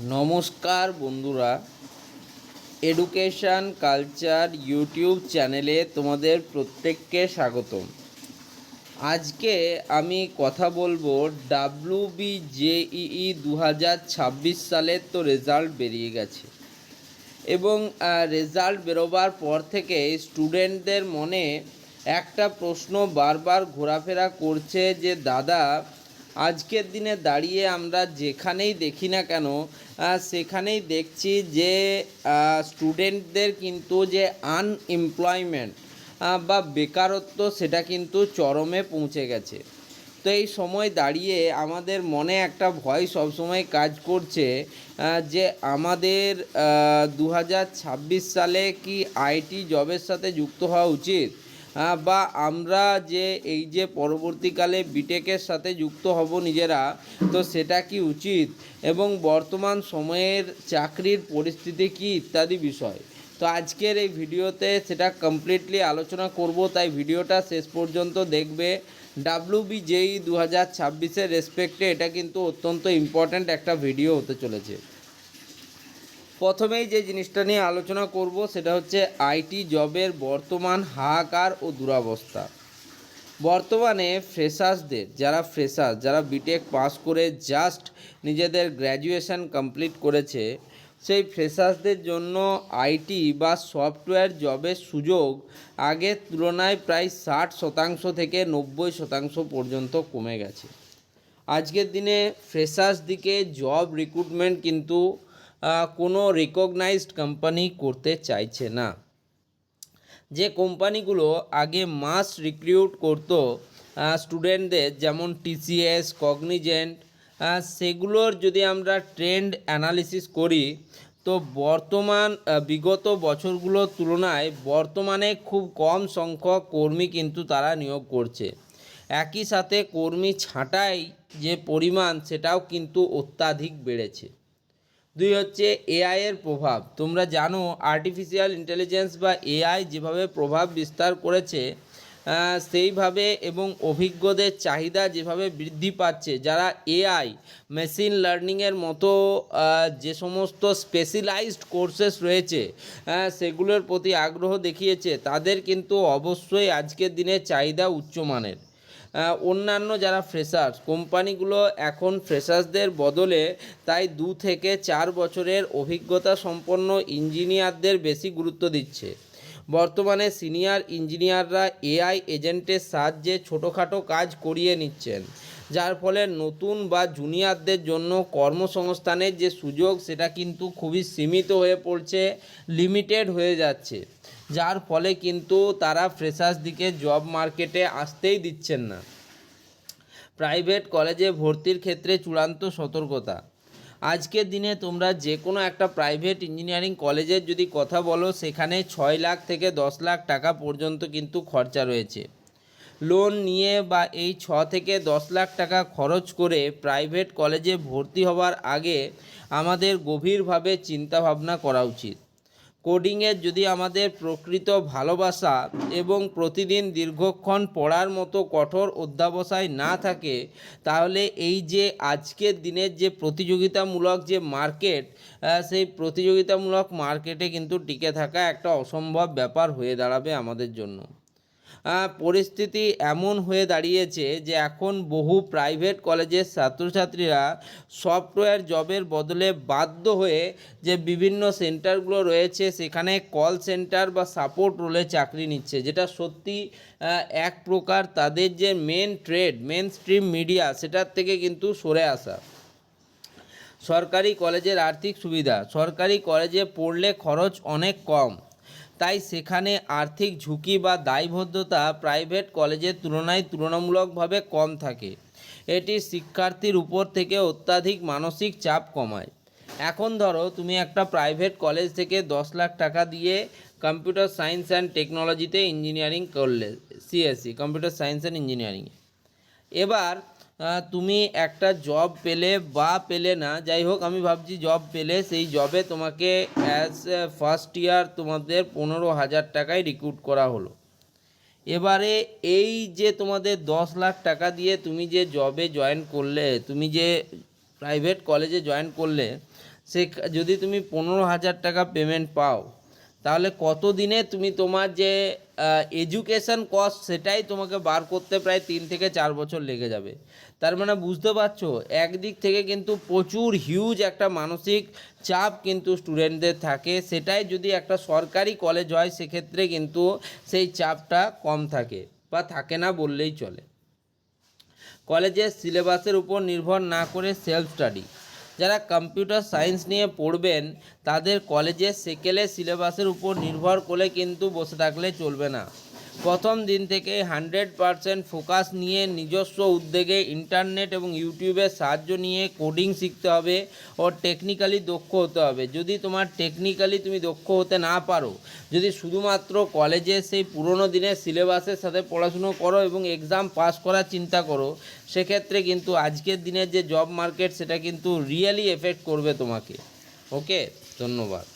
নমস্কার বন্ধুরা, education culture YouTube চ্যানেলে তোমাদের প্রত্যেককে স্বাগতম। আজকে আমি কথা বলবো WBJEE 2026 সালের তো রেজাল্ট বেরিয়ে গেছে এবং রেজাল্ট বেরোবার পর থেকে স্টুডেন্টদের মনে একটা প্রশ্ন বারবার ঘোরাফেরা করছে যে দাদা, আজকের দিনে দাঁড়িয়ে আমরা যেখানেই দেখি না কেন সেখানেই দেখছি যে স্টুডেন্টদের কিন্তু যে আনএমপ্লয়মেন্ট বা বেকারত্ব সেটা কিন্তু চরমে পৌঁছে গেছে। তো এই সময় দাঁড়িয়ে আমাদের মনে একটা ভয় সবসময় কাজ করছে যে আমাদের 2026 সালে কি আইটি জবের সাথে যুক্ত হওয়া উচিত, বা আমরা যে এই যে পরবর্তীকালে বিটেকের সাথে যুক্ত হব নিজেরা, তো সেটা কি উচিত এবং বর্তমান সময়ের চাকরির পরিস্থিতি কি ইত্যাদি বিষয়। তো আজকের এই ভিডিওতে সেটা কমপ্লিটলি আলোচনা করব, তাই ভিডিওটা শেষ পর্যন্ত দেখবে। WBJEE 2026-এর রেসপেক্টে এটা কিন্তু অত্যন্ত ইম্পর্ট্যান্ট একটা ভিডিও হতে চলেছে। প্রথমেই যে জিনিসটা নিয়ে আলোচনা করব সেটা হচ্ছে আইটি জবের বর্তমান হাহাকার ও দুরবস্থা। বর্তমানে ফ্রেশার্সদের যারা বিটেক পাস করে জাস্ট নিজেদের গ্র্যাজুয়েশন কমপ্লিট করেছে, সেই ফ্রেশার্সদের জন্য আইটি বা সফটওয়্যার জবের সুযোগ আগের তুলনায় প্রায় 60% থেকে 90% পর্যন্ত কমে গেছে। আজকের দিনে ফ্রেশার্স দিকে জব রিক্রুটমেন্ট কিন্তু কোনো রিকগনাইজড কোম্পানি করতে চাইছে না। যে কোম্পানিগুলো আগে মাস রিক্রুট করতো স্টুডেন্টদের, যেমন TCS, কগনিজেন্ট, সেগুলোর যদি আমরা ট্রেন্ড অ্যানালিসিস করি, তো বিগত বছরগুলোর তুলনায় বর্তমানে খুব কম সংখ্যক কর্মী কিন্তু তারা নিয়োগ করছে। একই সাথে কর্মী ছাঁটাই যে পরিমাণ সেটাও কিন্তু অত্যাধিক বেড়েছে। দুই হচ্ছে এআইয়ের প্রভাব। তোমরা জানো আর্টিফিশিয়াল ইন্টেলিজেন্স বা এআই যেভাবে প্রভাব বিস্তার করেছে, সেইভাবে এবং অভিজ্ঞদের চাহিদা যেভাবে বৃদ্ধি পাচ্ছে, যারা এআই, মেশিন লার্নিংয়ের মতো যে সমস্ত স্পেশালাইজড কোর্সেস রয়েছে সেগুলোর প্রতি আগ্রহ দেখিয়েছে, তাদের কিন্তু অবশ্যই আজকের দিনে চাহিদা উচ্চমানের। অন্যান্য যারা ফ্রেশার্স, কোম্পানিগুলো এখন ফ্রেশার্সদের বদলে তাই 2 থেকে 4 বছরের অভিজ্ঞতা সম্পন্ন ইঞ্জিনিয়ারদের বেশি গুরুত্ব দিচ্ছে। বর্তমানে সিনিয়র ইঞ্জিনিয়াররা এআই এজেন্টের সাহায্যে ছোটোখাটো কাজ করিয়ে নিচ্ছেন, যার ফলে নতুন বা জুনিয়রদের জন্য কর্মসংস্থানের যে সুযোগ সেটা কিন্তু খুবই সীমিত হয়ে পড়ছে, লিমিটেড হয়ে যাচ্ছে, যার ফলে কিন্তু তারা ফ্রেশার্স দিকে জব মার্কেটে আসতেই দিচ্ছেন না। প্রাইভেট কলেজে ভর্তির ক্ষেত্রে চূড়ান্ত সতর্কতা। আজকের দিনে তোমরা যে কোনো একটা প্রাইভেট ইঞ্জিনিয়ারিং কলেজের যদি কথা বলো, সেখানে 6 লাখ থেকে 10 লাখ টাকা পর্যন্ত কিন্তু খরচা রয়েছে। লোন নিয়ে বা এই 6 থেকে 10 লাখ টাকা খরচ করে প্রাইভেট কলেজে ভর্তি হওয়ার আগে আমাদের গভীরভাবে চিন্তাভাবনা করা উচিত। কোডিংয়ের যদি আমাদের প্রকৃত ভালোবাসা এবং প্রতিদিন দীর্ঘক্ষণ পড়ার মতো কঠোর অধ্যাবসায় না থাকে, তাহলে এই যে আজকের দিনের যে প্রতিযোগিতামূলক যে মার্কেট, সেই প্রতিযোগিতামূলক মার্কেটে কিন্তু টিকে থাকা একটা অসম্ভব ব্যাপার হয়ে দাঁড়াবে আমাদের জন্য। পরিস্থিতি এমন হয়ে দাঁড়িয়েছে যে এখন বহু প্রাইভেট কলেজের ছাত্রছাত্রীরা সফটওয়্যার জবের বদলে বাধ্য হয়ে যে বিভিন্ন সেন্টারগুলো রয়েছে সেখানে কল সেন্টার বা সাপোর্ট রোলে চাকরি নিচ্ছে, যেটা সত্যি এক প্রকার তাদের যে মেন স্ট্রিম মিডিয়া সেটার থেকে কিন্তু সরে আসা। সরকারি কলেজের আর্থিক সুবিধা। সরকারি কলেজে পড়লে খরচ অনেক কম, তাই সেখানে আর্থিক ঝুঁকি বা দায়বদ্ধতা প্রাইভেট কলেজের তুলনায় তুলনামূলকভাবে কম থাকে। এটি শিক্ষার্থীর উপর থেকে অত্যাধিক মানসিক চাপ কমায়। এখন ধরো তুমি একটা প্রাইভেট কলেজ থেকে 10 লাখ টাকা দিয়ে কম্পিউটার সায়েন্স অ্যান্ড টেকনোলজিতে ইঞ্জিনিয়ারিং করলে, CSE computer science and engineering. এবার তুমি একটা জব পেলে বা পেলে না, যাই হোক আমি ভাবছি জব পেলে, সেই জবে তোমাকে অ্যাজ ফার্স্ট ইয়ার তোমাদের 15,000 টাকায় রিক্রুট করা হলো। এবারে এই যে তোমাদের 10 লাখ টাকা দিয়ে তুমি যে জবে জয়েন করলে, তুমি যে প্রাইভেট কলেজে জয়েন করলে, যদি তুমি 15,000 টাকা পেমেন্ট পাও, তাহলে কত দিনে তুমি তোমার যে এডুকেশন কস্ট সেটাই তোমাকে বার করতে প্রায় 3 থেকে 4 বছর লেগে যাবে। তার মানে বুঝতে পারছো, একদিক থেকে কিন্তু প্রচুর হিউজ একটা মানসিক চাপ কিন্তু স্টুডেন্টদের থাকে। সেটাই যদি একটা সরকারি কলেজ হয় সেক্ষেত্রে কিন্তু সেই চাপটা কম থাকে বা থাকে না বললেই চলে। কলেজের সিলেবাসের উপর নির্ভর না করে সেলফ স্টাডি। যারা কম্পিউটার সায়েন্স নিয়ে পড়বেন তাদের কলেজের সেকেলে সিলেবাসের উপর নির্ভর করে কিন্তু বসে থাকলে চলবে না। প্রথম দিন থেকে 100% ফোকাস নিয়ে নিজস্ব উদ্যোগে ইন্টারনেট এবং ইউটিউবের সাহায্য নিয়ে কোডিং শিখতে হবে ও টেকনিক্যালি দক্ষ হতে হবে। যদি তোমার টেকনিক্যালি তুমি দক্ষ হতে না পারো, যদি শুধুমাত্র কলেজে সেই পুরনো দিনের সিলেবাসের সাথে পড়াশুনো করো এবং এক্সাম পাস করার চিন্তা করো, সেক্ষেত্রে কিন্তু আজকের দিনের যে জব মার্কেট সেটা কিন্তু রিয়েলি এফেক্ট করবে তোমাকে। ওকে, ধন্যবাদ।